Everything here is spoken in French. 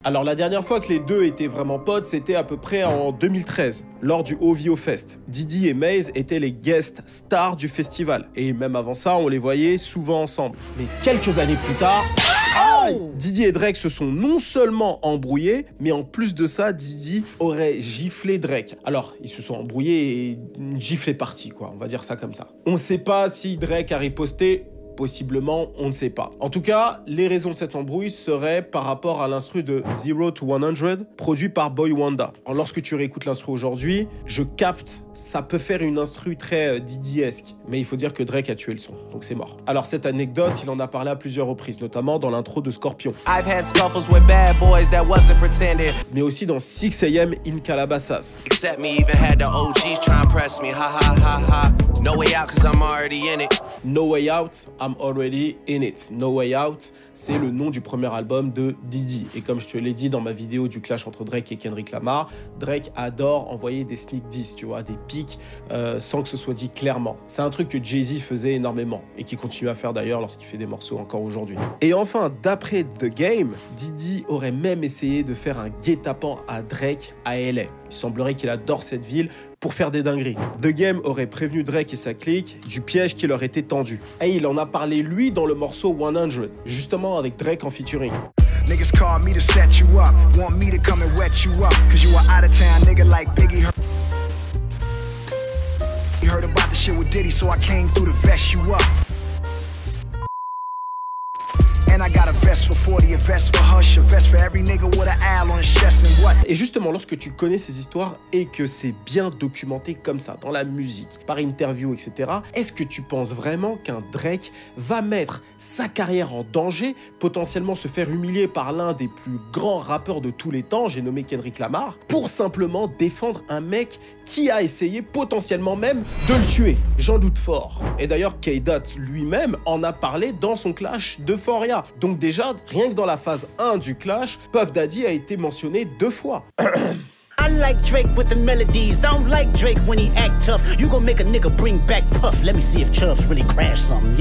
Alors la dernière fois que les deux étaient vraiment potes, c'était à peu près en 2013, lors du OVO Fest. Diddy et Maze étaient les guest stars du festival, et même avant ça, on les voyait souvent ensemble. Mais quelques années plus tard... Diddy et Drake se sont non seulement embrouillés, mais en plus de ça, Diddy aurait giflé Drake. Alors, ils se sont embrouillés et une gifle est partie, quoi, on va dire ça comme ça. On ne sait pas si Drake a riposté, possiblement, on ne sait pas. En tout cas, les raisons de cette embrouille seraient par rapport à l'instru de 0 to 100, produit par Boy Wonder. Alors, lorsque tu réécoutes l'instru aujourd'hui, je capte, ça peut faire une instru très Diddy-esque, mais il faut dire que Drake a tué le son, donc c'est mort. Alors, cette anecdote, il en a parlé à plusieurs reprises, notamment dans l'intro de Scorpion. I've had scuffles with bad boys that wasn't pretending. Mais aussi dans 6 AM in Calabasas. Except me, even had the OGs try and press me. Ha ha ha ha. No way out, cause I'm already in it. No Way Out, I'm Already In It. No Way Out, c'est le nom du premier album de Diddy. Et comme je te l'ai dit dans ma vidéo du clash entre Drake et Kendrick Lamar, Drake adore envoyer des sneak diss, tu vois, des pics sans que ce soit dit clairement. C'est un truc que Jay-Z faisait énormément et qui continue à faire d'ailleurs lorsqu'il fait des morceaux encore aujourd'hui. Et enfin, d'après The Game, Diddy aurait même essayé de faire un guet-apens à Drake à LA. Il semblerait qu'il adore cette ville pour faire des dingueries. The Game aurait prévenu Drake et sa clique du piège qui leur était tendu. Et il en a parlé lui dans le morceau 100, justement avec Drake en featuring. Niggas call me to set you up, want me to come and wet you up, cause you are out of town, nigga like Biggie. He heard about the shit with Diddy, so I came through to vest you up. And I got a vest for 40, a vest for Hush, a vest for every nigga with an owl on his chest and what. Et justement, lorsque tu connais ces histoires et que c'est bien documenté comme ça, dans la musique, par interview, etc., est-ce que tu penses vraiment qu'un Drake va mettre sa carrière en danger, potentiellement se faire humilier par l'un des plus grands rappeurs de tous les temps, j'ai nommé Kendrick Lamar, pour simplement défendre un mec qui a essayé potentiellement même de le tuer? J'en doute fort. Et d'ailleurs, K-Dot lui-même en a parlé dans son clash d'Euphoria. Donc déjà, rien que dans la phase 1 du clash, Puff Daddy a été mentionné 2 fois. I like Drake with the melodies. I don't like Drake when he act tough. You gon' make a nigga bring back Puff. Let me see if Chubbs really crashed something.